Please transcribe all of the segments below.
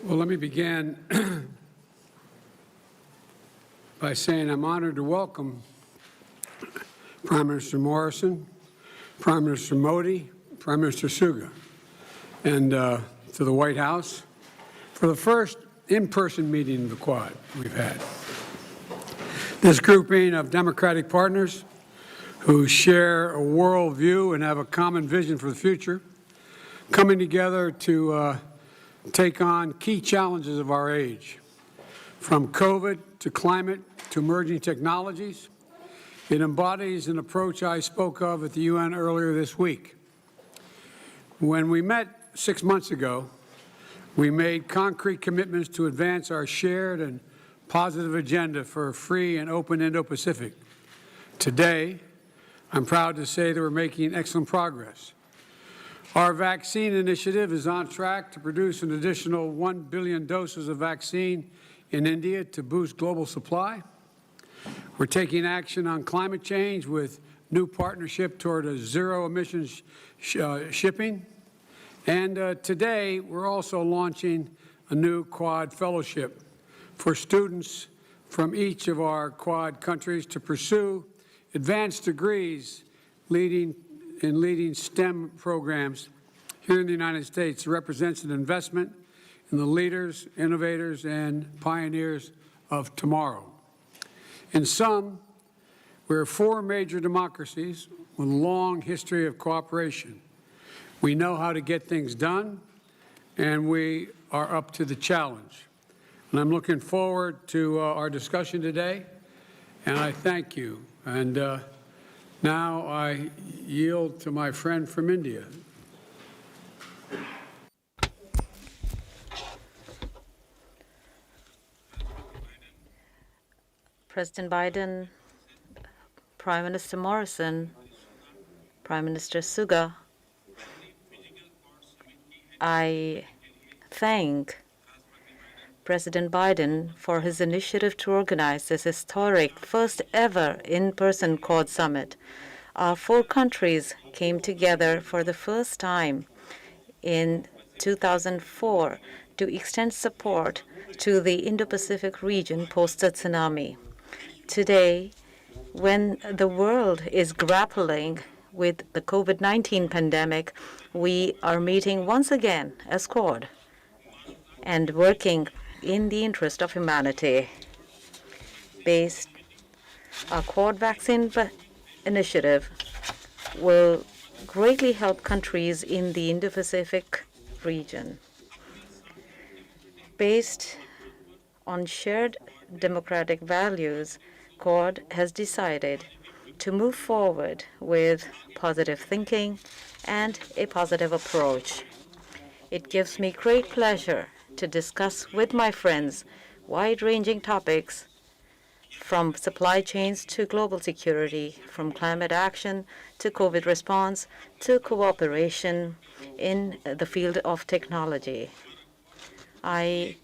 Well, let me begin by saying I'm honored to welcome Prime Minister Morrison, Prime Minister Modi, Prime Minister Suga, and to the White House for the first in-person meeting of the Quad we've had. This grouping of democratic partners who share a worldview and have a common vision for the future, coming together to take on key challenges of our age, from COVID to climate to emerging technologies. It embodies an approach I spoke of at the UN earlier this week. When we met 6 months ago, we made concrete commitments to advance our shared and positive agenda for a free and open Indo-Pacific. Today, I'm proud to say that we're making excellent progress. Our vaccine initiative is on track to produce an additional 1 billion doses of vaccine in India to boost global supply. We're taking action on climate change with new partnership toward a zero-emissions shipping. And today, we're also launching a new Quad fellowship for students from each of our Quad countries to pursue advanced degrees in leading STEM programs here in the United States. It represents an investment in the leaders, innovators, and pioneers of tomorrow. In sum, we're 4 major democracies with a long history of cooperation. We know how to get things done, and we are up to the challenge. And I'm looking forward to our discussion today, and I thank you. And now I yield to my friend from India. President Biden, Prime Minister Morrison, Prime Minister Suga, I thank President Biden for his initiative to organize this historic first ever in-person Quad summit. Our 4 countries came together for the first time in 2004 to extend support to the Indo-Pacific region post the tsunami. Today, when the world is grappling with the COVID-19 pandemic, we are meeting once again as Quad and working in the interest of humanity. Our Quad vaccine initiative will greatly help countries in the Indo-Pacific region. Based on shared democratic values, Quad has decided to move forward with positive thinking and a positive approach. It gives me great pleasure to discuss with my friends wide-ranging topics from supply chains to global security, from climate action to COVID response to cooperation in the field of technology. Our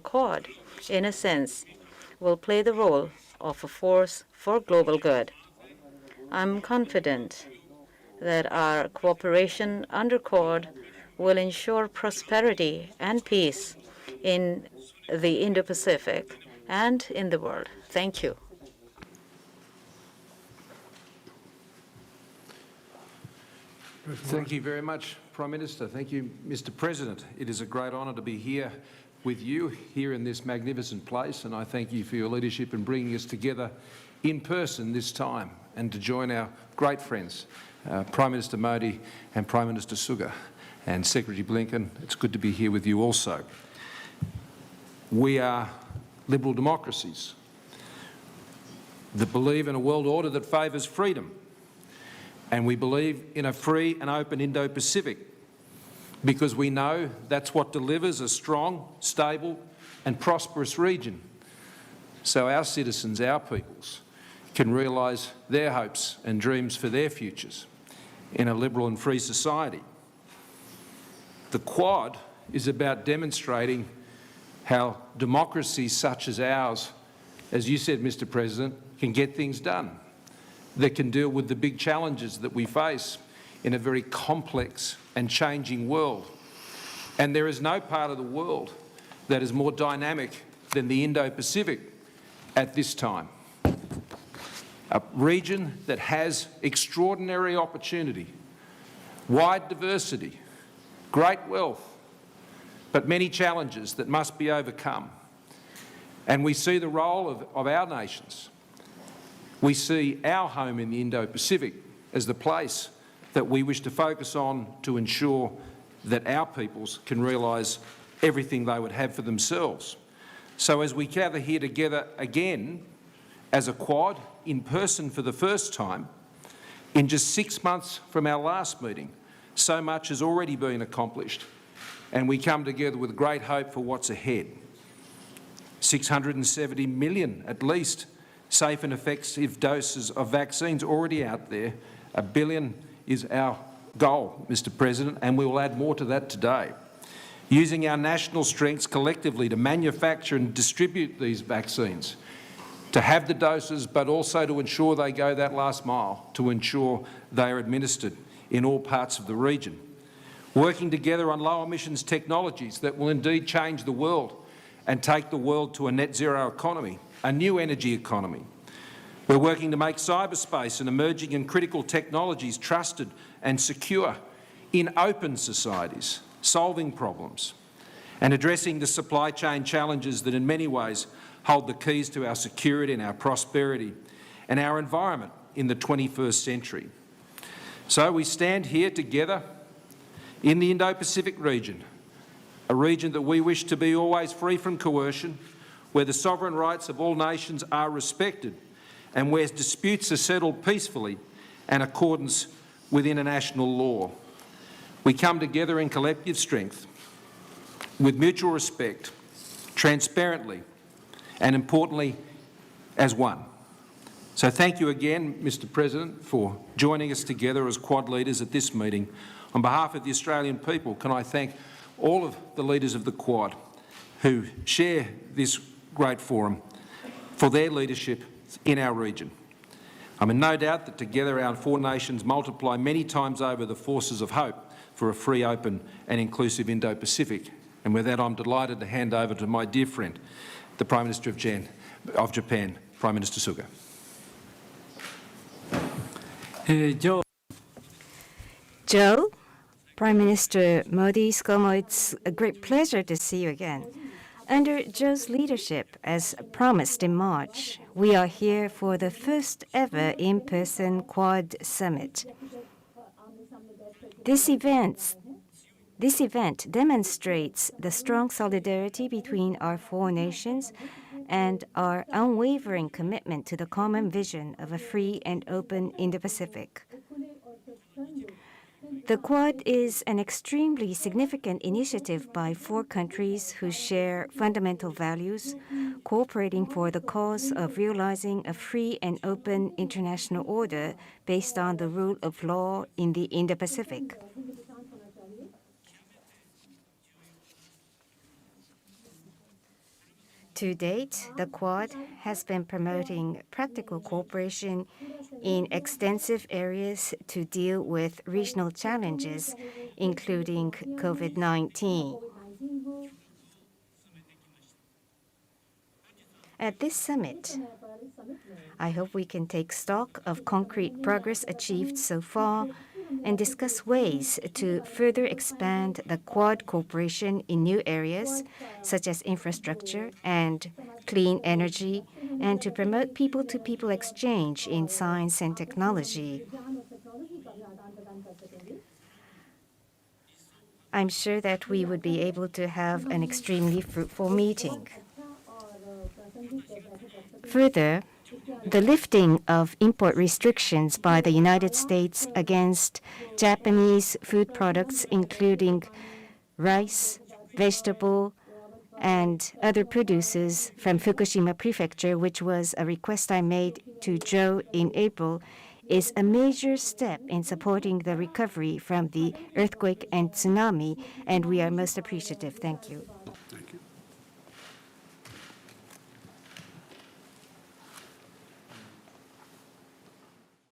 Quad, in a sense, will play the role of a force for global good. I'm confident that our cooperation under Quad will ensure prosperity and peace in the Indo-Pacific and in the world. Thank you. Thank you very much, Prime Minister. Thank you, Mr. President. It is a great honour to be here with you here in this magnificent place, and I thank you for your leadership in bringing us together in person this time and to join our great friends, Prime Minister Modi and Prime Minister Suga and Secretary Blinken. It's good to be here with you also. We are liberal democracies that believe in a world order that favours freedom, and we believe in a free and open Indo-Pacific because we know that's what delivers a strong, stable and prosperous region so our citizens, our peoples, can realise their hopes and dreams for their futures in a liberal and free society. The Quad is about demonstrating how democracies such as ours, as you said, Mr. President, can get things done, that can deal with the big challenges that we face in a very complex and changing world. And there is no part of the world that is more dynamic than the Indo-Pacific at this time. A region that has extraordinary opportunity, wide diversity, great wealth, but many challenges that must be overcome. And we see the role of our nations. We see our home in the Indo-Pacific as the place that we wish to focus on to ensure that our peoples can realise everything they would have for themselves. So as we gather here together again as a Quad, in person for the first time, in just 6 months from our last meeting, so much has already been accomplished, and we come together with great hope for what's ahead. 670 million, at least, safe and effective doses of vaccines already out there. 1 billion is our goal, Mr President, and we will add more to that today. Using our national strengths collectively to manufacture and distribute these vaccines, to have the doses, but also to ensure they go that last mile, to ensure they are administered in all parts of the region. Working together on low emissions technologies that will indeed change the world and take the world to a net zero economy, a new energy economy. We're working to make cyberspace and emerging and critical technologies trusted and secure in open societies, solving problems and addressing the supply chain challenges that in many ways hold the keys to our security and our prosperity and our environment in the 21st century. So we stand here together in the Indo-Pacific region, a region that we wish to be always free from coercion, where the sovereign rights of all nations are respected and where disputes are settled peacefully and in accordance with international law. We come together in collective strength, with mutual respect, transparently, and importantly, as one. So thank you again, Mr President, for joining us together as Quad leaders at this meeting. On behalf of the Australian people, can I thank all of the leaders of the Quad who share this great forum for their leadership in our region. I'm in no doubt that together our four nations multiply many times over the forces of hope for a free, open and inclusive Indo-Pacific. And with that, I'm delighted to hand over to my dear friend, the Prime Minister of Japan, Prime Minister Suga. Joe, Prime Minister Modi, ScoMo, it's a great pleasure to see you again. Under Joe's leadership, as promised in March, we are here for the first ever in-person Quad Summit. This event demonstrates the strong solidarity between our four nations and our unwavering commitment to the common vision of a free and open Indo-Pacific. The Quad is an extremely significant initiative by four countries who share fundamental values, cooperating for the cause of realizing a free and open international order based on the rule of law in the Indo-Pacific. To date, the Quad has been promoting practical cooperation in extensive areas to deal with regional challenges, including COVID-19. At this summit, I hope we can take stock of concrete progress achieved so far and discuss ways to further expand the Quad cooperation in new areas, such as infrastructure and clean energy, and to promote people-to-people exchange in science and technology. I'm sure that we would be able to have an extremely fruitful meeting. Further, the lifting of import restrictions by the United States against Japanese food products, including rice, vegetable, and other produces from Fukushima Prefecture, which was a request I made to Joe in April, is a major step in supporting the recovery from the earthquake and tsunami, and we are most appreciative. Thank you.